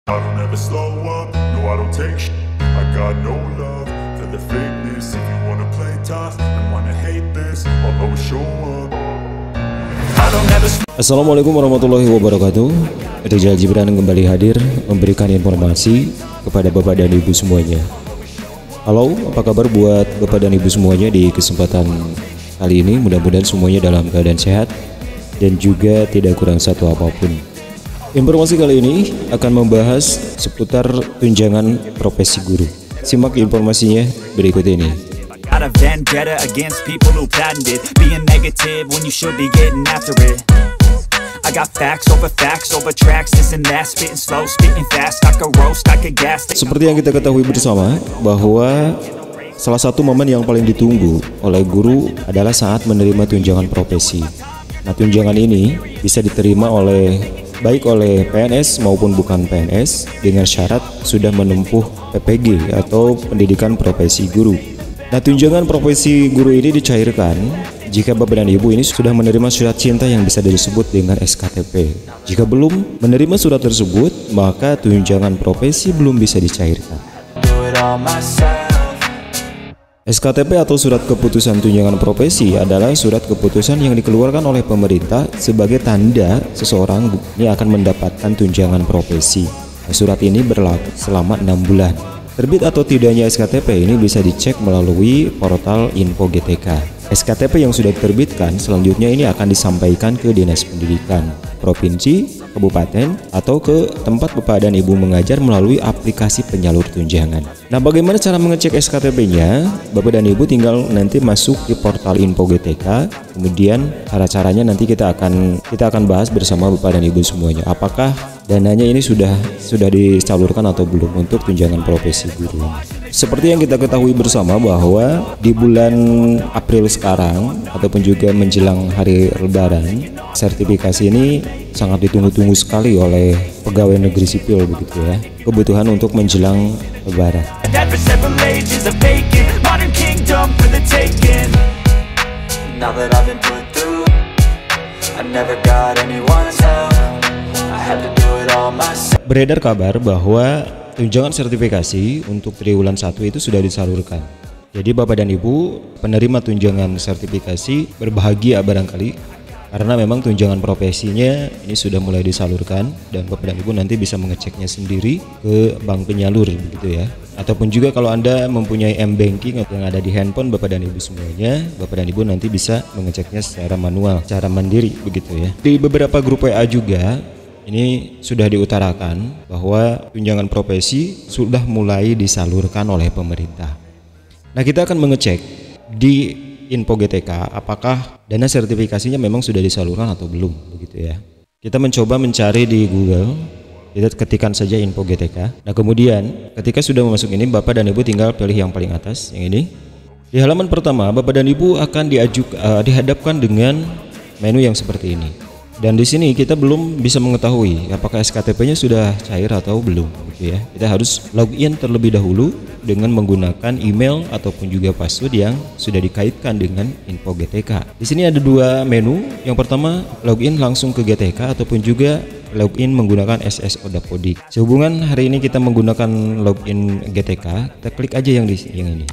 I don't ever slow up, no I don't take shit. I got no love for the fakeness. If you wanna play tough and wanna hate this, I'll always show up. Assalamualaikum warahmatullahi wabarakatuh. Rizal Gibran kembali hadir memberikan informasi kepada Bapak dan Ibu semuanya. Halo, apa kabar buat Bapak dan Ibu semuanya di kesempatan kali ini? Mudah-mudahan semuanya dalam keadaan sehat dan juga tidak kurang satu apapun. Informasi kali ini akan membahas seputar tunjangan profesi guru. Simak informasinya berikut ini. Got a vendetta against people who patented being negative when you should be getting after it. I got facts over tracks, this and that, spitting slow, spitting fast, I could roast, I could gas. Seperti yang kita ketahui bersama bahwa salah satu momen yang paling ditunggu oleh guru adalah saat menerima tunjangan profesi. Nah, tunjangan ini bisa diterima baik oleh PNS maupun bukan PNS dengan syarat sudah menempuh PPG atau pendidikan profesi guru. Nah, tunjangan profesi guru ini dicairkan jika Bapak dan Ibu ini sudah menerima surat cinta yang bisa disebut dengan SKTP. Jika belum menerima surat tersebut, maka tunjangan profesi belum bisa dicairkan. SKTP atau surat keputusan tunjangan profesi adalah surat keputusan yang dikeluarkan oleh pemerintah sebagai tanda seseorang ini akan mendapatkan tunjangan profesi. Nah, surat ini berlaku selama 6 bulan. Terbit atau tidaknya SKTP ini bisa dicek melalui portal Info GTK. SKTP yang sudah diterbitkan selanjutnya ini akan disampaikan ke Dinas Pendidikan Provinsi, Kabupaten, atau ke tempat Bapak dan Ibu mengajar melalui aplikasi penyalur tunjangan. Nah, bagaimana cara mengecek SKTP-nya? Bapak dan Ibu tinggal nanti masuk di portal Info GTK. Kemudian cara-caranya nanti kita akan bahas bersama Bapak dan Ibu semuanya. Apakah dananya ini sudah disalurkan atau belum untuk tunjangan profesi guru? Seperti yang kita ketahui bersama bahwa di bulan April sekarang ataupun juga menjelang hari Lebaran, sertifikasi ini sangat ditunggu-tunggu sekali oleh pegawai negeri sipil begitu ya. Kebutuhan untuk menjelang Lebaran. Beredar kabar bahwa tunjangan sertifikasi untuk triwulan 1 itu sudah disalurkan. Jadi Bapak dan Ibu penerima tunjangan sertifikasi berbahagia barangkali karena memang tunjangan profesinya ini sudah mulai disalurkan dan Bapak dan Ibu nanti bisa mengeceknya sendiri ke bank penyalur begitu ya. Ataupun juga kalau Anda mempunyai M-Banking yang ada di handphone Bapak dan Ibu semuanya, Bapak dan Ibu nanti bisa mengeceknya secara manual, secara mandiri begitu ya. Di beberapa grup WA juga ini sudah diutarakan bahwa tunjangan profesi sudah mulai disalurkan oleh pemerintah. Nah, kita akan mengecek di Info GTK apakah dana sertifikasinya memang sudah disalurkan atau belum begitu ya. Kita mencoba mencari di Google, kita ketikkan saja Info GTK. Nah, kemudian ketika sudah masuk ini Bapak dan Ibu tinggal pilih yang paling atas, yang ini. Di halaman pertama Bapak dan Ibu akan dihadapkan dengan menu yang seperti ini. Dan di sini kita belum bisa mengetahui apakah SKTP-nya sudah cair atau belum gitu ya. Kita harus login terlebih dahulu dengan menggunakan email ataupun juga password yang sudah dikaitkan dengan Info GTK. Di sini ada dua menu. Yang pertama login langsung ke GTK ataupun juga login menggunakan SSO Dapodik. Sehubungan hari ini kita menggunakan login GTK, kita klik aja yang ini.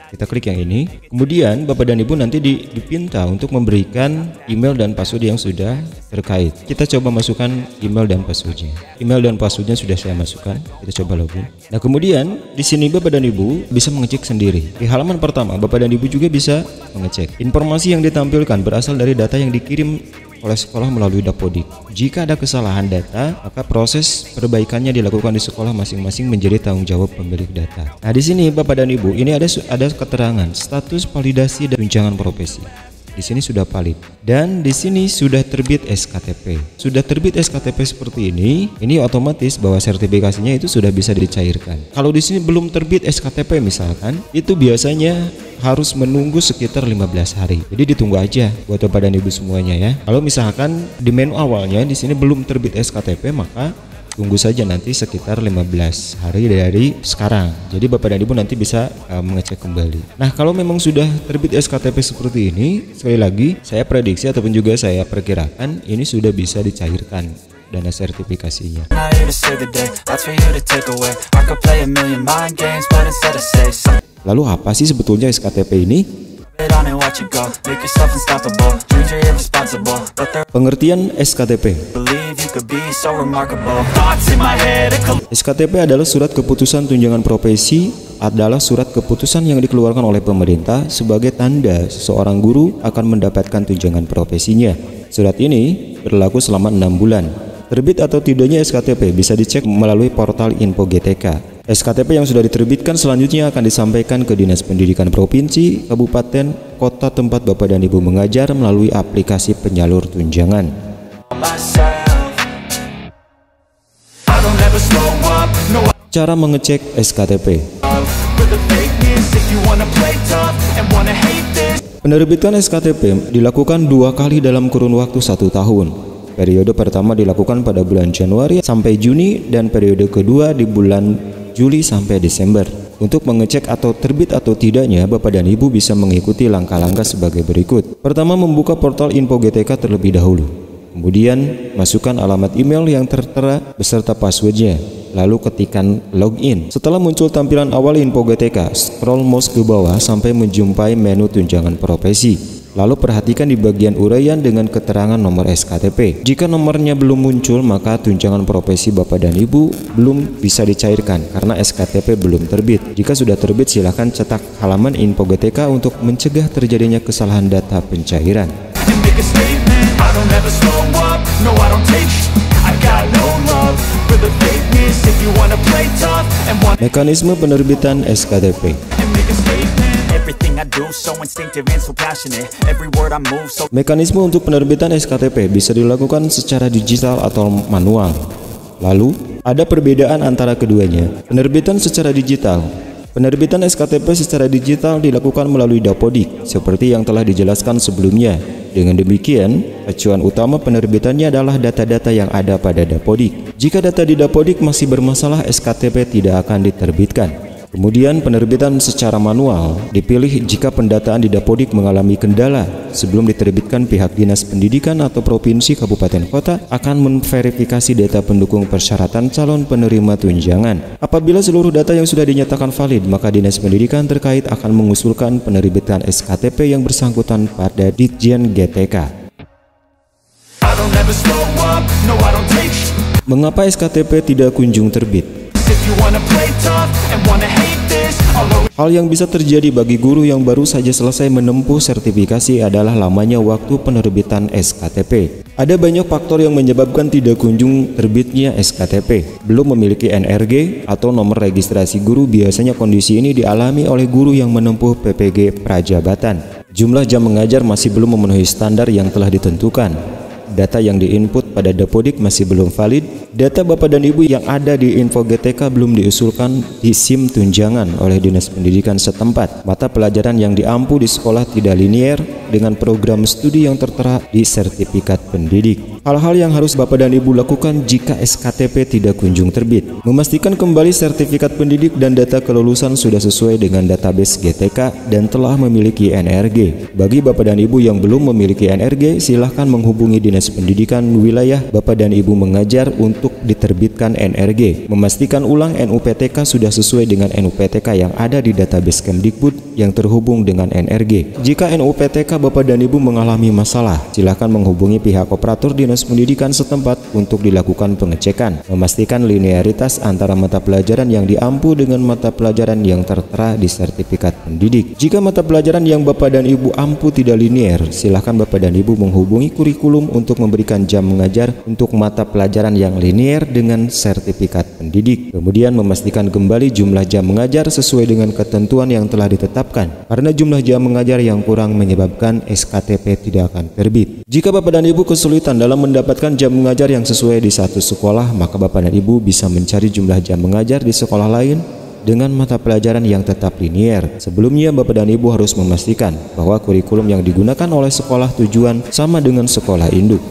Kita klik yang ini, kemudian Bapak dan Ibu nanti dipinta untuk memberikan email dan password yang sudah terkait. Kita coba masukkan email dan passwordnya. Email dan passwordnya sudah saya masukkan. Kita coba login. Nah, kemudian di sini Bapak dan Ibu bisa mengecek sendiri. Di halaman pertama Bapak dan Ibu juga bisa mengecek. Informasi yang ditampilkan berasal dari data yang dikirim oleh sekolah melalui Dapodik. Jika ada kesalahan data, maka proses perbaikannya dilakukan di sekolah masing-masing menjadi tanggung jawab pemilik data. Nah, di sini Bapak dan Ibu, ini ada keterangan status validasi dan tunjangan profesi. Di sini sudah valid dan di sini sudah terbit SKTP. Sudah terbit SKTP seperti ini otomatis bahwa sertifikasinya itu sudah bisa dicairkan. Kalau di sini belum terbit SKTP misalkan, itu biasanya harus menunggu sekitar 15 hari. Jadi ditunggu aja buat Bapak dan Ibu semuanya ya. Kalau misalkan di menu awalnya di sini belum terbit SKTP, maka tunggu saja nanti sekitar 15 hari dari sekarang. Jadi Bapak dan Ibu nanti bisa mengecek kembali. Nah, kalau memang sudah terbit SKTP seperti ini, sekali lagi saya prediksi ataupun juga saya perkirakan ini sudah bisa dicairkan dana sertifikasinya. Not here to save the day, that's for you to take away. I could play a million mind games, but instead I say something. Lalu apa sih sebetulnya SKTP ini? On and watch it go. Make yourself unstoppable. Dreams are irresponsible, but they're Pengertian SKTP. believe you could be so remarkable. Thoughts in my head, SKTP adalah surat keputusan tunjangan profesi, adalah surat keputusan yang dikeluarkan oleh pemerintah sebagai tanda seseorang guru akan mendapatkan tunjangan profesinya. Surat ini berlaku selama 6 bulan. Terbit atau tidaknya SKTP bisa dicek melalui portal Info GTK. SKTP yang sudah diterbitkan selanjutnya akan disampaikan ke Dinas Pendidikan Provinsi, Kabupaten, Kota tempat Bapak dan Ibu mengajar melalui aplikasi penyalur tunjangan. Cara mengecek SKTP. Penerbitan SKTP dilakukan 2 kali dalam kurun waktu 1 tahun. Periode pertama dilakukan pada bulan Januari sampai Juni dan periode kedua di bulan Juli sampai Desember. Untuk mengecek atau terbit atau tidaknya, Bapak dan Ibu bisa mengikuti langkah-langkah sebagai berikut. Pertama, membuka portal Info GTK terlebih dahulu. Kemudian, masukkan alamat email yang tertera beserta passwordnya. Lalu ketikkan login. Setelah muncul tampilan awal Info GTK, scroll mouse ke bawah sampai menjumpai menu tunjangan profesi. Lalu perhatikan di bagian uraian dengan keterangan nomor SKTP. Jika nomornya belum muncul, maka tunjangan profesi Bapak dan Ibu belum bisa dicairkan karena SKTP belum terbit. Jika sudah terbit, silakan cetak halaman Info GTK untuk mencegah terjadinya kesalahan data pencairan. Mekanisme penerbitan SKTP. Mekanisme untuk penerbitan SKTP bisa dilakukan secara digital atau manual. Lalu, ada perbedaan antara keduanya. Penerbitan secara digital. Penerbitan SKTP secara digital dilakukan melalui Dapodik, seperti yang telah dijelaskan sebelumnya. Dengan demikian, acuan utama penerbitannya adalah data-data yang ada pada Dapodik. Jika data di Dapodik masih bermasalah, SKTP tidak akan diterbitkan. Kemudian penerbitan secara manual dipilih jika pendataan di Dapodik mengalami kendala. Sebelum diterbitkan, pihak Dinas Pendidikan atau Provinsi, Kabupaten, Kota akan memverifikasi data pendukung persyaratan calon penerima tunjangan. Apabila seluruh data yang sudah dinyatakan valid, maka Dinas Pendidikan terkait akan mengusulkan penerbitan SKTP yang bersangkutan pada Ditjen GTK. Mengapa SKTP tidak kunjung terbit? Hal yang bisa terjadi bagi guru yang baru saja selesai menempuh sertifikasi adalah lamanya waktu penerbitan SKTP. Ada banyak faktor yang menyebabkan tidak kunjung terbitnya SKTP. Belum memiliki NRG atau nomor registrasi guru. Biasanya kondisi ini dialami oleh guru yang menempuh PPG Prajabatan. Jumlah jam mengajar masih belum memenuhi standar yang telah ditentukan. Data yang diinput pada Dapodik masih belum valid. Data Bapak dan Ibu yang ada di Info GTK belum diusulkan di SIM tunjangan oleh Dinas Pendidikan setempat. Mata pelajaran yang diampu di sekolah tidak linier dengan program studi yang tertera di sertifikat pendidik. Hal-hal yang harus Bapak dan Ibu lakukan jika SKTP tidak kunjung terbit. Memastikan kembali sertifikat pendidik dan data kelulusan sudah sesuai dengan database GTK dan telah memiliki NRG. Bagi Bapak dan Ibu yang belum memiliki NRG, silahkan menghubungi Dinas Pendidikan wilayah Bapak dan Ibu mengajar untuk diterbitkan NRG. Memastikan ulang NUPTK sudah sesuai dengan NUPTK yang ada di database Kemdikbud yang terhubung dengan NRG. Jika NUPTK Bapak dan Ibu mengalami masalah, silakan menghubungi pihak operator Dinas Pendidikan setempat untuk dilakukan pengecekan. Memastikan linearitas antara mata pelajaran yang diampu dengan mata pelajaran yang tertera di sertifikat pendidik. Jika mata pelajaran yang Bapak dan Ibu ampu tidak linier, silakan Bapak dan Ibu menghubungi kurikulum untuk memberikan jam mengajar untuk mata pelajaran yang linier dengan sertifikat pendidik. Kemudian memastikan kembali jumlah jam mengajar sesuai dengan ketentuan yang telah ditetapkan. Karena jumlah jam mengajar yang kurang menyebabkan SKTP tidak akan terbit. Jika Bapak dan Ibu kesulitan dalam mendapatkan jam mengajar yang sesuai di satu sekolah, maka Bapak dan Ibu bisa mencari jumlah jam mengajar di sekolah lain dengan mata pelajaran yang tetap linier. Sebelumnya Bapak dan Ibu harus memastikan bahwa kurikulum yang digunakan oleh sekolah tujuan sama dengan sekolah induk.